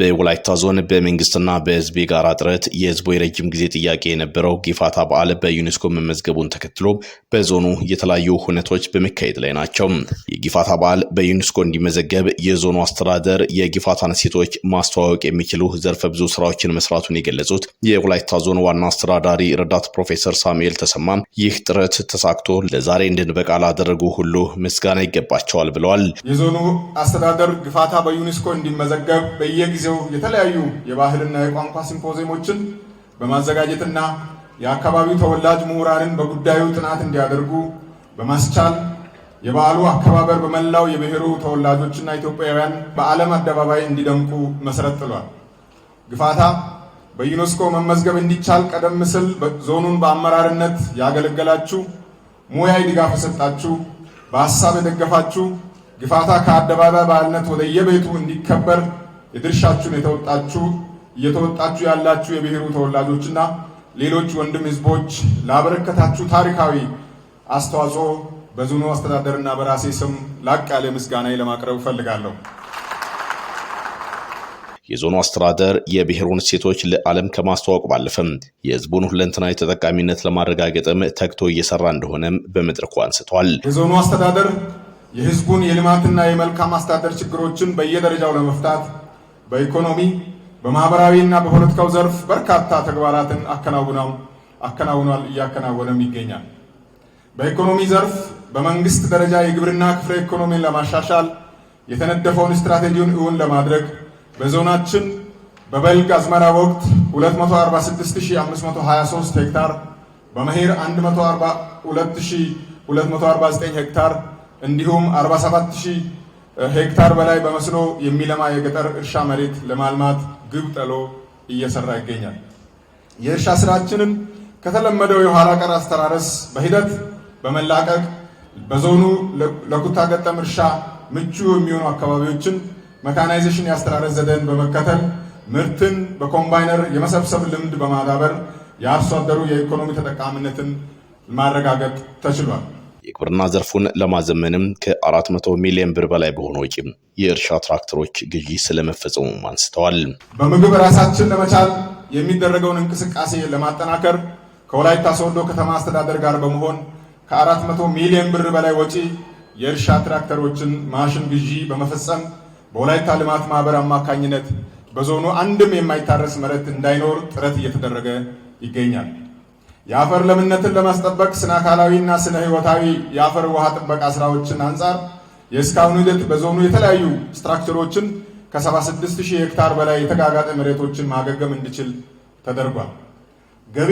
በወላይታ ዞን በመንግስትና በህዝብ የጋራ ጥረት የህዝቡ የረጅም ጊዜ ጥያቄ የነበረው ጊፋታ በዓል በዩኔስኮ መመዝገቡን ተከትሎ በዞኑ የተለያዩ ሁነቶች በመካሄድ ላይ ናቸው። የጊፋታ በዓል በዩኔስኮ እንዲመዘገብ የዞኑ አስተዳደር የጊፋታን ሴቶች ማስተዋወቅ የሚችሉ ዘርፈ ብዙ ስራዎችን መስራቱን የገለጹት የወላይታ ዞን ዋና አስተዳዳሪ ረዳት ፕሮፌሰር ሳሙኤል ተሰማ ይህ ጥረት ተሳክቶ ለዛሬ እንድንበቃ ላደረጉ ሁሉ ምስጋና ይገባቸዋል ብለዋል። የዞኑ አስተዳደር ጊፋታ በዩኔስኮ እንዲመዘገብ በየጊዜው የተለያዩ የባህልና የቋንቋ ሲምፖዚየሞችን በማዘጋጀትና የአካባቢው ተወላጅ ምሁራንን በጉዳዩ ጥናት እንዲያደርጉ በማስቻል የበዓሉ አከባበር በመላው የብሔሩ ተወላጆችና ኢትዮጵያውያን በዓለም አደባባይ እንዲደምቁ መሰረት ጥሏል። ጊፋታ በዩኔስኮ መመዝገብ እንዲቻል ቀደም ሲል ዞኑን በአመራርነት ያገለገላችሁ፣ ሙያዊ ድጋፍ የሰጣችሁ፣ በሀሳብ የደገፋችሁ ጊፋታ ከአደባባይ በዓልነት ወደ የቤቱ እንዲከበር የድርሻችሁን እየተወጣችሁ ያላችሁ የብሔሩ ተወላጆችና ሌሎች ወንድም ህዝቦች ላበረከታችሁ ታሪካዊ አስተዋጽኦ በዞኑ አስተዳደርና በራሴ ስም ላቅ ያለ ምስጋና ለማቅረብ እፈልጋለሁ። የዞኑ አስተዳደር የብሔሩን ሴቶች ለዓለም ከማስተዋወቅ ባለፈም የህዝቡን ሁለንተናዊ ተጠቃሚነት ለማረጋገጥም ተግቶ እየሰራ እንደሆነም በመድረኩ አንስተዋል። የዞኑ አስተዳደር የህዝቡን የልማትና የመልካም አስተዳደር ችግሮችን በየደረጃው ለመፍታት በኢኮኖሚ በማህበራዊና በፖለቲካው ዘርፍ በርካታ ተግባራትን አከናውኗል፣ እያከናወነም ይገኛል። በኢኮኖሚ ዘርፍ በመንግስት ደረጃ የግብርና ክፍለ ኢኮኖሚን ለማሻሻል የተነደፈውን ስትራቴጂውን እውን ለማድረግ በዞናችን በበልግ አዝመራ ወቅት 246523 ሄክታር፣ በመኸር 142249 ሄክታር እንዲሁም 47000 ሄክታር በላይ በመስኖ የሚለማ የገጠር እርሻ መሬት ለማልማት ግብ ጥሎ እየሰራ ይገኛል። የእርሻ ስራችንን ከተለመደው የኋላ ቀር አስተራረስ በሂደት በመላቀቅ በዞኑ ለኩታ ገጠም እርሻ ምቹ የሚሆኑ አካባቢዎችን መካናይዜሽን የአስተራረስ ዘዴን በመከተል ምርትን በኮምባይነር የመሰብሰብ ልምድ በማዳበር የአርሶ አደሩ የኢኮኖሚ ተጠቃሚነትን ማረጋገጥ ተችሏል። የግብርና ዘርፉን ለማዘመንም ከ400 ሚሊዮን ብር በላይ በሆነ ወጪ የእርሻ ትራክተሮች ግዢ ስለመፈጸሙ አንስተዋል። በምግብ ራሳችን ለመቻል የሚደረገውን እንቅስቃሴ ለማጠናከር ከወላይታ ሶዶ ከተማ አስተዳደር ጋር በመሆን ከ400 ሚሊዮን ብር በላይ ወጪ የእርሻ ትራክተሮችን ማሽን ግዢ በመፈጸም በወላይታ ልማት ማህበር አማካኝነት በዞኑ አንድም የማይታረስ መሬት እንዳይኖር ጥረት እየተደረገ ይገኛል። የአፈር ለምነትን ለማስጠበቅ ስነ አካላዊና ስነ ህይወታዊ የአፈር ውሃ ጥበቃ ስራዎችን አንጻር የእስካሁኑ ሂደት በዞኑ የተለያዩ ስትራክቸሮችን ከ76000 ሄክታር በላይ የተጋጋጠ መሬቶችን ማገገም እንዲችል ተደርጓል። ገቢ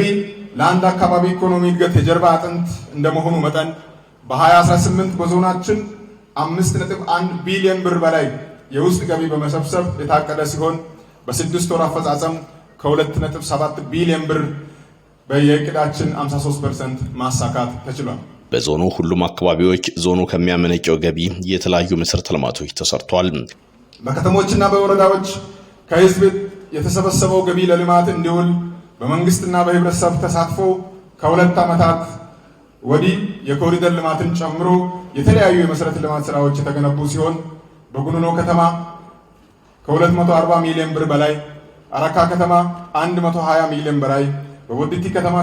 ለአንድ አካባቢ ኢኮኖሚ እድገት የጀርባ አጥንት እንደመሆኑ መጠን በ2018 በዞናችን 5.1 ቢሊዮን ብር በላይ የውስጥ ገቢ በመሰብሰብ የታቀደ ሲሆን በ6 ወር አፈጻጸም ከ2.7 ቢሊዮን ብር በየእቅዳችን 53% ማሳካት ተችሏል። በዞኑ ሁሉም አካባቢዎች ዞኑ ከሚያመነጨው ገቢ የተለያዩ መሰረተ ልማቶች ተሰርቷል። በከተሞችና በወረዳዎች ከህዝብ የተሰበሰበው ገቢ ለልማት እንዲውል በመንግስትና በህብረተሰብ ተሳትፎ ከ2 ዓመታት ወዲህ የኮሪደር ልማትን ጨምሮ የተለያዩ የመሰረተ ልማት ስራዎች የተገነቡ ሲሆን በጉኑኖ ከተማ ከ240 ሚሊዮን ብር በላይ፣ አረካ ከተማ 120 ሚሊዮን በላይ፣ በወዲቲ ከተማ